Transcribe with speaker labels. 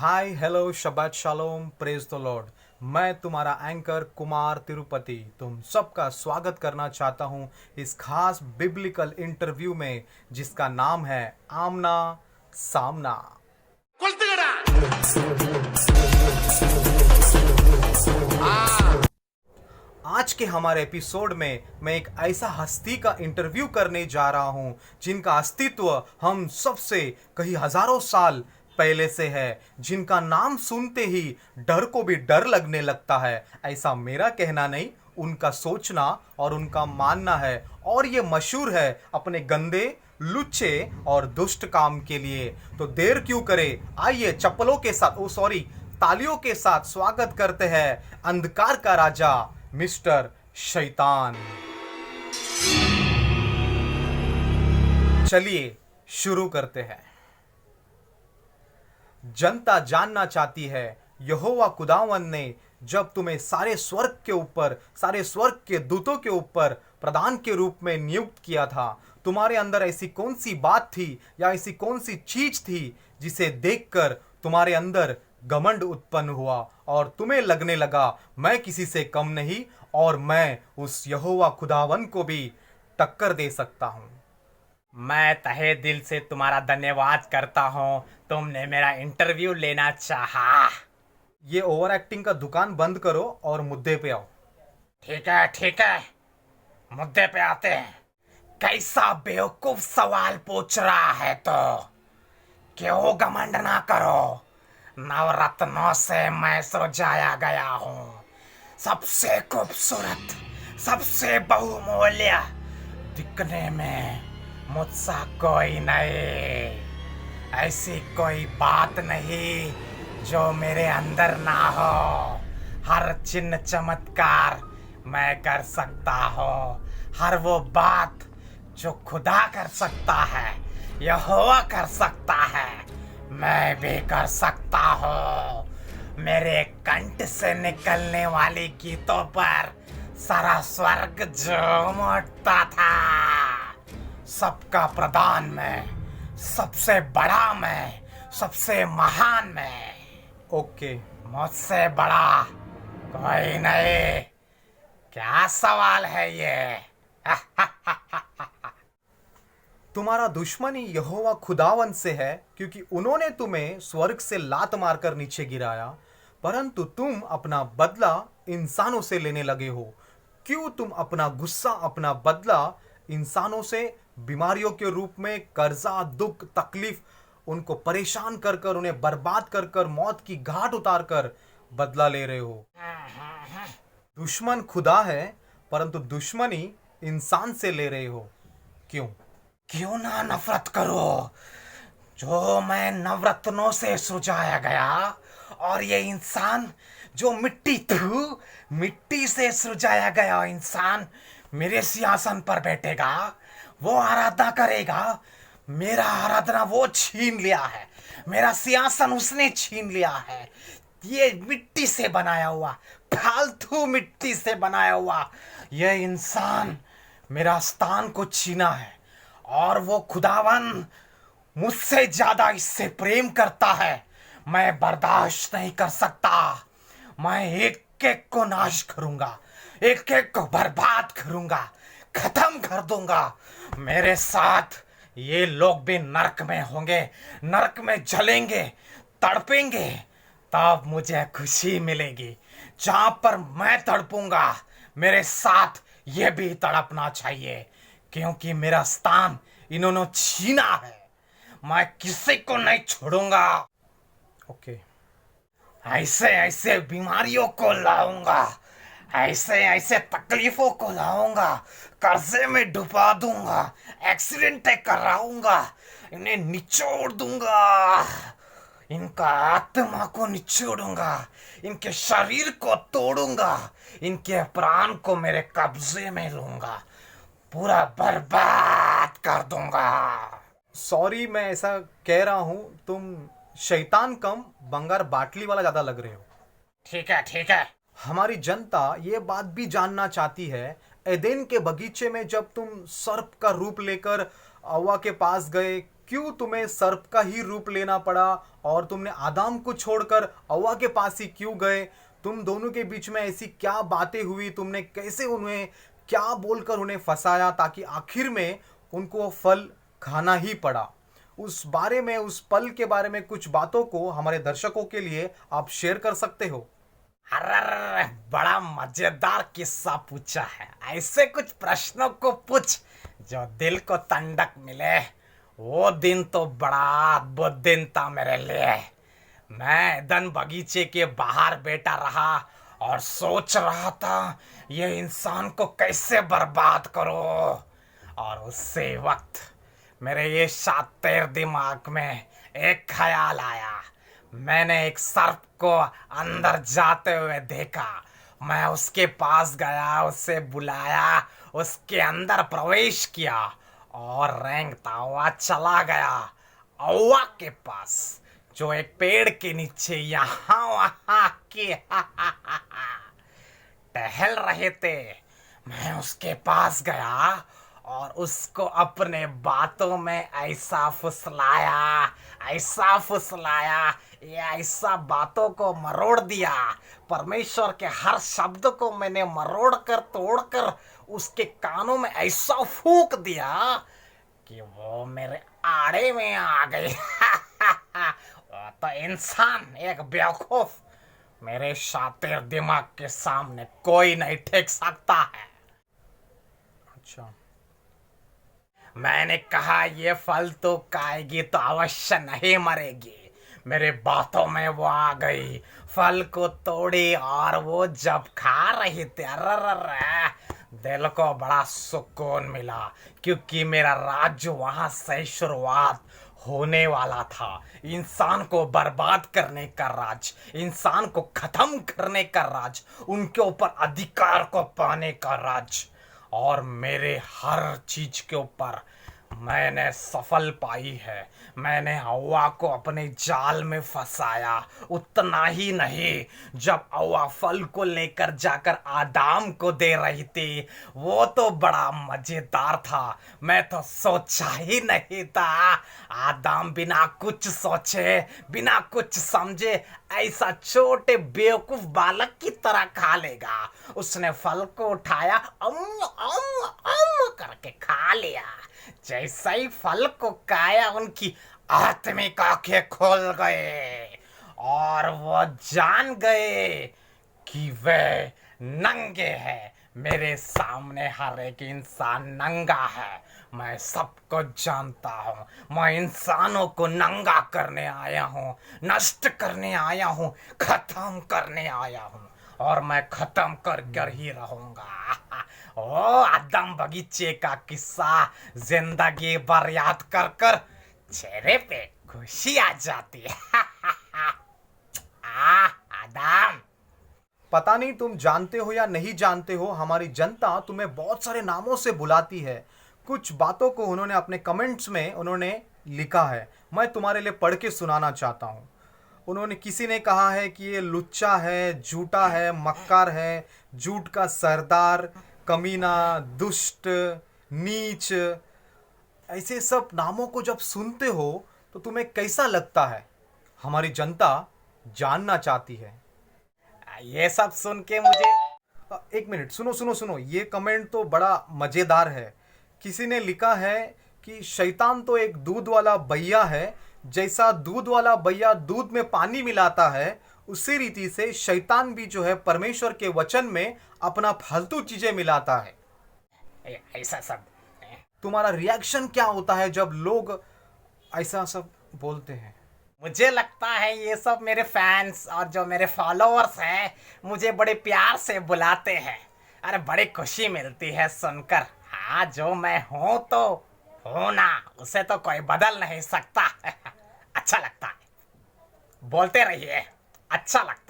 Speaker 1: Hi hello Shabbat shalom praise the Lord. मैं तुम्हारा anchor Kumar Tirupati तुम सबका स्वागत करना चाहता हूं इस खास बिब्लिकल इंटरव्यू में जिसका नाम है आमना सामना।
Speaker 2: కొల్తగడా
Speaker 1: आज के हमारे एपिसोड में मैं एक ऐसा हस्ती का इंटरव्यू करने जा रहा हूं जिनका अस्तित्व हम सबसे कई हजारों साल पहले से है, जिनका नाम सुनते ही डर को भी डर लगने लगता है। ऐसा मेरा कहना नहीं, उनका सोचना और उनका मानना है। और ये मशहूर है अपने गंदे लुच्चे और दुष्ट काम के लिए। तो देर क्यों करे, आइए चप्पलों के साथ तालियों के साथ स्वागत करते हैं अंधकार का राजा मिस्टर शैतान। चलिए शुरू करते हैं। जनता जानना चाहती है यहोवा खुदावन ने जब तुम्हें सारे स्वर्ग के दूतों के ऊपर प्रधान के रूप में नियुक्त किया था, तुम्हारे अंदर ऐसी कौन सी बात थी या ऐसी कौन सी चीज थी जिसे देखकर तुम्हारे अंदर घमंड उत्पन्न हुआ और तुम्हें लगने लगा मैं किसी से कम नहीं और मैं उस यहोवा खुदावन को भी टक्कर दे सकता हूं।
Speaker 3: मैं तहे दिल से तुम्हारा धन्यवाद करता हूँ, तुमने मेरा इंटरव्यू लेना चाहा।
Speaker 1: ये ओवर एक्टिंग का दुकान बंद करो और मुद्दे पे आओ।
Speaker 3: ठीक है, मुद्दे पे आते हैं। कैसा बेवकूफ सवाल पूछ रहा है तो क्यों घमंड ना करो। नवरत्नों से मैं सजाया गया हूँ, सबसे खूबसूरत, सबसे बहुमूल्य, दिखने में मुझसा कोई नहीं, ऐसी कोई बात नहीं जो मेरे अंदर ना हो। हर चिन्ह चमत्कार मैं कर सकता हूँ, हर वो बात जो खुदा कर सकता है, यहोवा कर सकता है, मैं भी कर सकता हूँ। मेरे कंठ से निकलने वाली गीतों पर सारा स्वर्ग झूम उठता था। सबका प्रधान मैं, सबसे बड़ा मैं, सबसे महान मैं।
Speaker 1: ओके,
Speaker 3: मुझसे बड़ा कोई नहीं। क्या सवाल है ये?
Speaker 1: तुम्हारा दुश्मनी यहोवा खुदावन से है क्योंकि उन्होंने तुम्हें स्वर्ग से लात मारकर नीचे गिराया, परंतु तुम अपना बदला इंसानों से लेने लगे हो। क्यों तुम अपना गुस्सा, अपना बदला इंसानों से बीमारियों के रूप में, कर्जा, दुख, तकलीफ, उनको परेशान कर कर, उन्हें बर्बाद कर कर, मौत की घाट उतार कर बदला ले रहे हो। दुश्मन खुदा है परंतु दुश्मनी इंसान से ले रहे हो। क्यों
Speaker 3: ना नफरत करो, जो मैं नवरत्नों से सजाया गया और ये इंसान जो मिट्टी से सजाया गया इंसान मेरे सिंहासन पर बैठेगा, वो आराधना करेगा। मेरा आराधना वो छीन लिया है, मेरा सिंहासन उसने छीन लिया है। ये मिट्टी से बनाया हुआ, फालतू मिट्टी से बनाया हुआ ये इंसान मेरा स्थान को छीना है और वो खुदावन मुझसे ज्यादा इससे प्रेम करता है। मैं बर्दाश्त नहीं कर सकता। मैं एक एक को नाश करूंगा, एक एक को बर्बाद करूंगा, खत्म कर दूंगा। मेरे साथ ये लोग भी नरक में होंगे, नरक में जलेंगे, तड़पेंगे, तब मुझे खुशी मिलेगी। जहां पर मैं तड़पूंगा मेरे साथ ये भी तड़पना चाहिए, क्योंकि मेरा स्थान इन्होंने छीना है। मैं किसी को नहीं छोड़ूंगा।
Speaker 1: ओके,
Speaker 3: ऐसे ऐसे बीमारियों को लाऊंगा, ऐसे ऐसे तकलीफों को लाऊंगा, कर्जे में डुबा दूंगा, एक्सीडेंट कराऊंगा, इन्हें निचोड़ दूंगा, इनका आत्मा को निचोड़ूंगा, इनके शरीर को तोड़ूंगा, इनके प्राण को मेरे कब्जे में लूंगा, पूरा बर्बाद कर दूंगा।
Speaker 1: सॉरी मैं ऐसा कह रहा हूं, तुम शैतान कम बंगार बाटली वाला ज्यादा लग रहे हो।
Speaker 3: ठीक है।
Speaker 1: हमारी जनता ये बात भी जानना चाहती है, एदेन के बगीचे में जब तुम सर्प का रूप लेकर हव्वा के पास गए, क्यों तुम्हें सर्प का ही रूप लेना पड़ा और तुमने आदाम को छोड़कर हव्वा के पास ही क्यों गए? तुम दोनों के बीच में ऐसी क्या बातें हुई? तुमने कैसे उन्हें क्या बोलकर उन्हें फंसाया ताकि आखिर में उनको फल खाना ही पड़ा? उस बारे में, उस पल के बारे में कुछ बातों को हमारे दर्शकों के लिए आप शेयर कर सकते हो?
Speaker 3: अरे बड़ा मजेदार किस्सा पूछा है। ऐसे कुछ प्रश्नों को पूछ जो दिल को ठंडक मिले। वो दिन तो बड़ा अद्भुत दिन था मेरे लिए। मैं एदन बगीचे के बाहर बैठा रहा और सोच रहा था ये इंसान को कैसे बर्बाद करो। और उसी वक्त मेरे ये शातिर दिमाग में एक ख्याल आया। मैंने एक सर्प को अंदर जाते हुए देखा। मैं उसके पास गया, उससे बुलाया, उसके अंदर प्रवेश किया और रेंगता हुआ चला गया हव्वा के पास, जो एक पेड़ के नीचे यहाँ वहाँ के टहल रहे थे। मैं उसके पास गया और उसको अपने बातों में ऐसा फुसलाया, ये ऐसा बातों को मरोड़ दिया। परमेश्वर के हर शब्द को मैंने मरोड़ कर तोड़ कर उसके कानों में ऐसा फूंक दिया कि वो मेरे आड़े में आ गई। वो तो इंसान, एक बेवकूफ, मेरे शातिर दिमाग के सामने कोई नहीं टिक सकता है।
Speaker 1: अच्छा,
Speaker 3: मैंने कहा ये फल तो खाएगी तो अवश्य नहीं मरेगी। मेरे बातों में वो आ गई, फल को तोड़ी और वो जब खा रही थी, अरे दिल को बड़ा सुकून मिला, क्योंकि मेरा राज्य वहां से शुरुआत होने वाला था। इंसान को बर्बाद करने का राज, इंसान को खत्म करने का राज, उनके ऊपर अधिकार को पाने का राज। और मेरे हर चीज के ऊपर मैंने सफल पाई है। मैंने हव्वा को अपने जाल में फंसाया। उतना ही नहीं, जब हव्वा फल को लेकर जाकर आदाम को दे रही थी, वो तो बड़ा मजेदार था। मैं तो सोचा ही नहीं था आदाम बिना कुछ सोचे, बिना कुछ समझे ऐसा छोटे बेवकूफ बालक की तरह खा लेगा। उसने फल को उठाया, करके खा लिया। जैसे ही फल को खाया, उनकी आत्मिक आंखें खोल गए और वो जान गए कि वे नंगे हैं। मेरे सामने हर एक इंसान नंगा है। मैं सबको जानता हूँ। मैं इंसानों को नंगा करने आया हूँ, नष्ट करने आया हूँ, खत्म करने आया हूँ, और मैं खत्म कर ही रहूंगा। ओ आदम बगीचे का किस्सा जिंदगी भर याद कर कर चेहरे पे खुशी आ जाती है। आदम,
Speaker 1: पता नहीं तुम जानते हो या नहीं जानते हो, हमारी जनता तुम्हें बहुत सारे नामों से बुलाती है। कुछ बातों को उन्होंने अपने कमेंट्स में उन्होंने लिखा है, मैं तुम्हारे लिए पढ़ के सुनाना चाहता हूँ। उन्होंने, किसी ने कहा है कि ये लुच्चा है, झूठा है, मक्कार है, झूठ का सरदार, कमीना, दुष्ट, नीच। ऐसे सब नामों को जब सुनते हो तो तुम्हें कैसा लगता है? हमारी जनता जानना चाहती है।
Speaker 3: ये सब सुन के मुझे
Speaker 1: एक मिनट, सुनो सुनो सुनो, ये कमेंट तो बड़ा मज़ेदार है। किसी ने लिखा है कि शैतान तो एक दूध वाला भैया है, जैसा दूध वाला भैया दूध में पानी मिलाता है, उसी रीति से शैतान भी जो है परमेश्वर के वचन में अपना फालतू चीजें मिलाता है।
Speaker 3: ऐसा सब।
Speaker 1: तुम्हारा रिएक्शन क्या होता है जब लोग ऐसा सब बोलते हैं?
Speaker 3: मुझे लगता है ये सब मेरे फैंस और जो मेरे फॉलोअर्स हैं मुझे बड़े प्यार से बुलाते हैं। अरे बड़ी खुशी मिलती है सुनकर। हाँ, जो मैं हूँ तो हूँ ना, उसे तो कोई बदल नहीं सकता। अच्छा लगता है, बोलते रहिए, अच्छा लगता है।